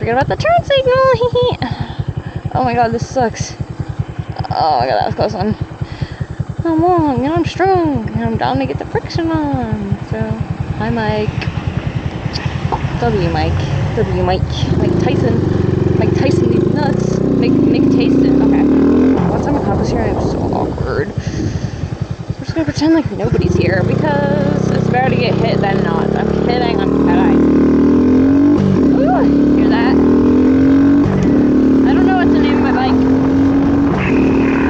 Forget about the turn signal. Oh my god, this sucks. Oh my god, that was a close one. I'm long and I'm strong and I'm down to get the friction on. So, hi Mike. Mike Tyson. Mike Tyson these nuts. Make Tyson. Okay. Once I'm accomplished here, I'm so awkward. I'm just gonna pretend like nobody's here because it's better to get hit than not. I'm kidding. Ooh, hear that? I don't know what to name my bike. I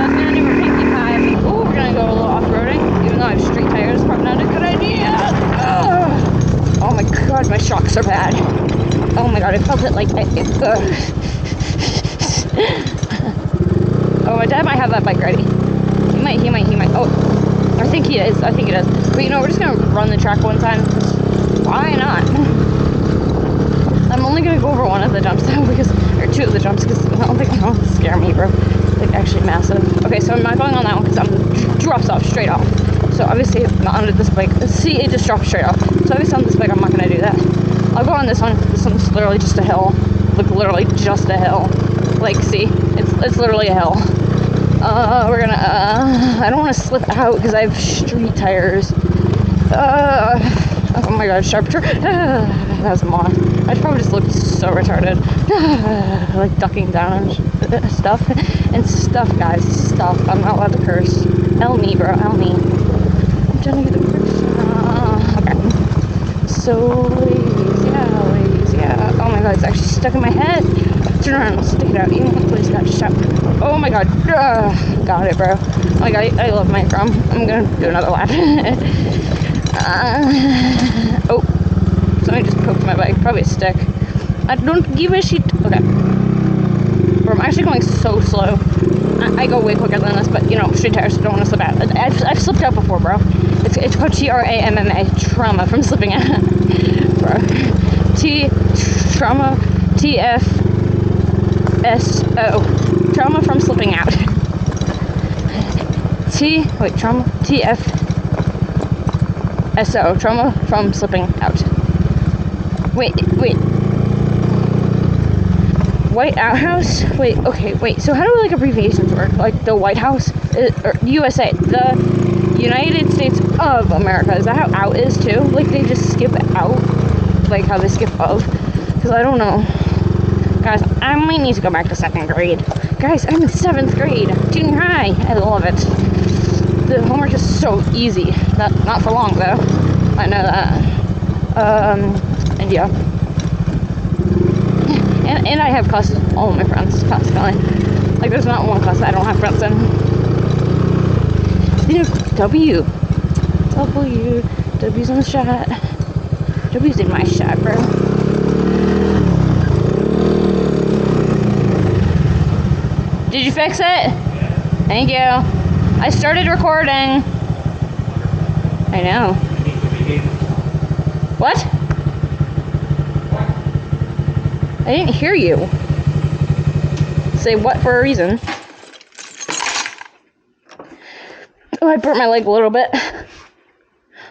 was gonna name her Pinkie Pie. Ooh, we're gonna go a little off-roading, even though I have street tires. Probably not a good idea. Oh my god, my shocks are bad. Oh my god, I felt it like Oh, my dad might have that bike ready. He might. Oh, I think he is. But you know, we're just gonna run the track one time. Why not? I'm only gonna go over one of the jumps though, or two of the jumps, because I don't think they'll scare me, bro. Like, actually massive. Okay, so I'm not going on that one because drops off straight off. So obviously, not on this bike. See, it just drops straight off. So obviously on this bike, I'm not gonna do that. I'll go on this one. This one's literally just a hill. Like, literally just a hill. Like, see, it's literally a hill. We're gonna, I don't want to slip out because I have street tires. Oh my god, sharp turn. That was a moth. I probably just looked so retarded. Like ducking down and stuff. And stuff, guys, stuff. I'm not allowed to curse. Help me, bro, help me. I'm trying to get the friction. Okay. So, ladies, yeah. Oh my god, it's actually stuck in my head. Turn around, stick it out. Even please, God, just stop. Oh my god. Got it, bro. Oh my god, I love my GROM. I'm gonna do another lap. Oh. Somebody just poked my bike. Probably a stick. I don't give a shit. Okay. Bro, I'm actually going so slow. I go way quicker than this, but you know, street tires don't want to slip out. I've slipped out before, bro. It's called TRAMMA, trauma from slipping out. Bro. Trauma, TFSO, trauma from slipping out. Trauma, TFSO, trauma from slipping out. Wait. White Outhouse? Wait, so how do like abbreviations work? Like the White House? Or USA, the United States of America. Is that how out is too? Like they just skip out? Like how they skip of? Because I don't know. Guys, I might need to go back to 2nd grade. Guys, I'm in 7th grade. Junior high. I love it. The homework is so easy. Not for long though. I know that. And yeah. And I have classes with all of my friends constantly. Like there's not one class that I don't have friends in. W's in the shot. W's in my shot, bro. Did you fix it? Thank you. I started recording. I know. What? I didn't hear you. Say what for a reason. Oh, I burnt my leg a little bit.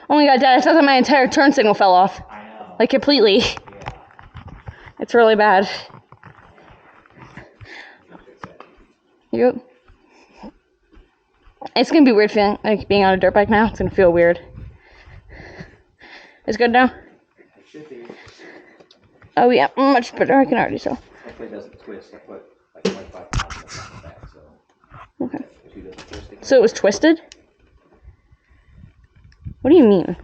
Oh my god, Dad, I thought that my entire turn signal fell off. I know. Like completely. Yeah. It's really bad. Yep. It's gonna be weird feeling like being on a dirt bike now. It's gonna feel weird. It's good now? It should be. Oh yeah, much better. I can already tell. Hopefully it doesn't twist. I put like 25 pounds on the back, so. Okay. So it was twisted? What do you mean?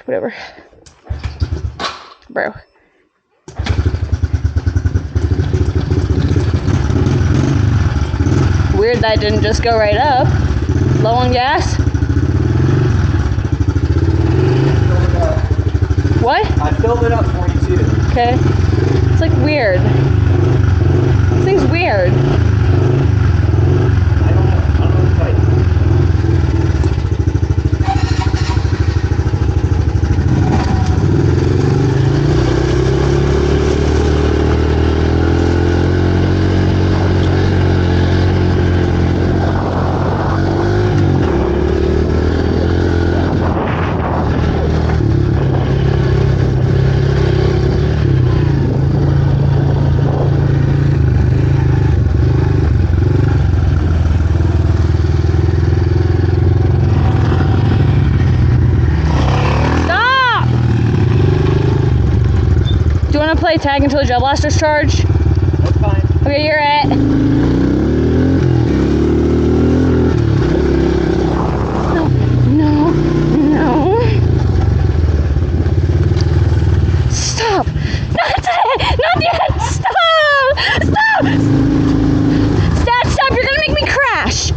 Whatever. Bro. Weird that didn't just go right up. Low on gas? What? I filled it up 42. Okay. It's like weird. This thing's weird. I don't know what to tell you. you want to play tag until the gel blaster's charged? That's fine. Okay, you're at. No. Stop! Not yet! Stop! Dad, stop! You're gonna make me crash!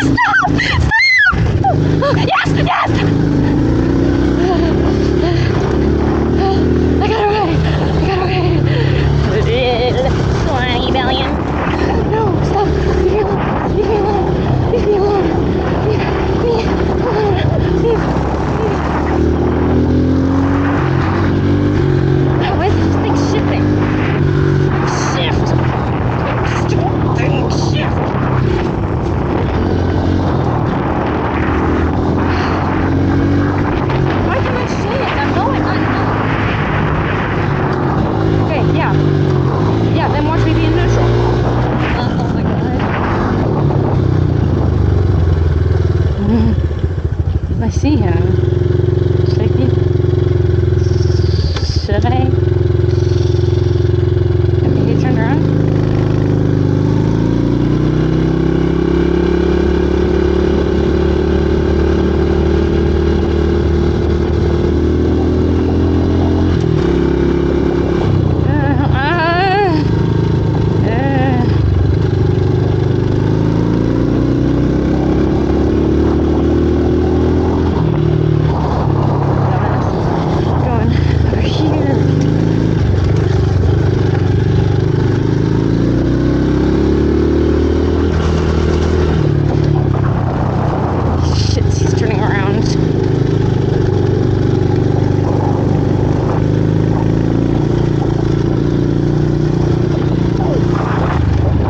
Stop! Yes! I got away! Swanee Bellion. No, stop! Leave me alone! Why is this thing shifting? Shift! Stupid thing, shift! Why can't I shift? I'm going. Okay, yeah. Yeah, then watch me be in neutral. Oh my god. I see him. Should I? Have he turned around?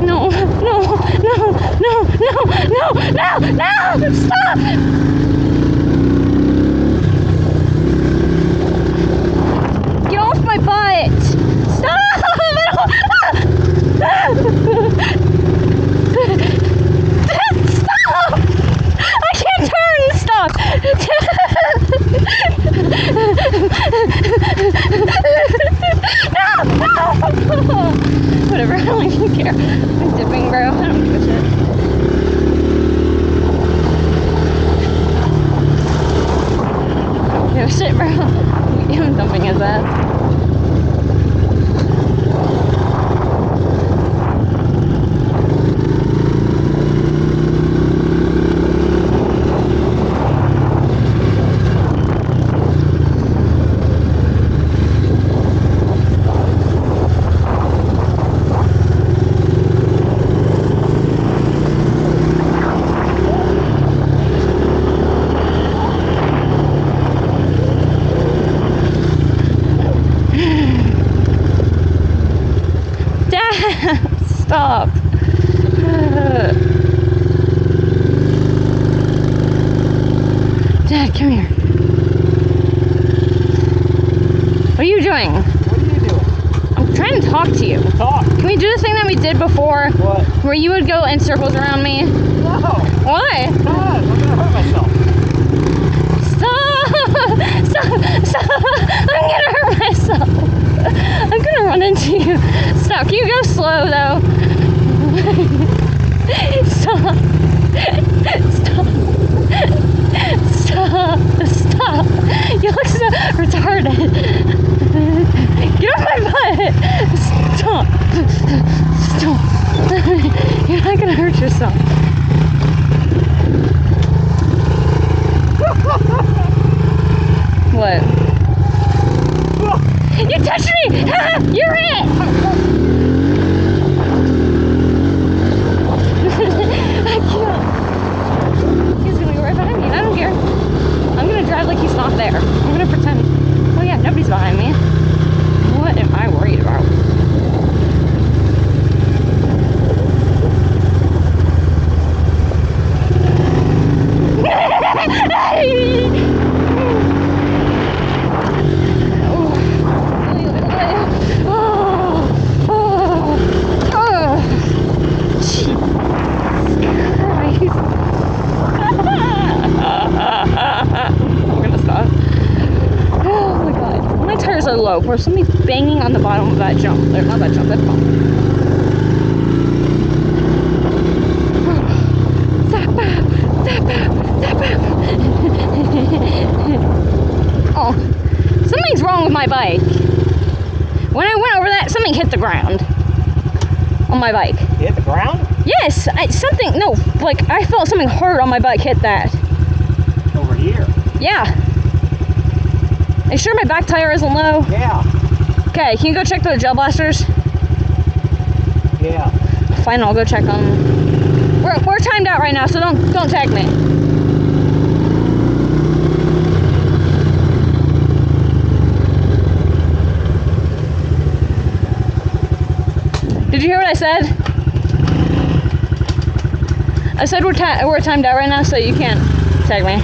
No! Stop! Get off my butt! Stop! Stop! I can't turn! Stop! No! Whatever, I don't even care. I'm dipping, bro. I don't give a shit. No shit, bro. I'm dumping his ass. Stop. Dad, come here. What are you doing? What are you doing? I'm trying to talk to you. Talk. Can we do the thing that we did before? What? Where you would go in circles around me? No. Why? God, I'm gonna hurt myself. Stop! I'm gonna hurt myself. I'm gonna run into you. Stop. Can you go slow though? Stop. You look so retarded. Get off my butt. Stop. You're not gonna hurt yourself. slope where somebody's banging on the bottom of that jump. Or not that jump, that bump. Oh, something's wrong with my bike. When I went over that, something hit the ground on my bike. You hit the ground? Yes, like I felt something hard on my bike hit that. Over here? Yeah. Are you sure my back tire isn't low? Yeah. Okay, can you go check the gel blasters? Yeah. Fine, I'll go check them. We're timed out right now, so don't tag me. Did you hear what I said? I said we're timed out right now, so you can't tag me.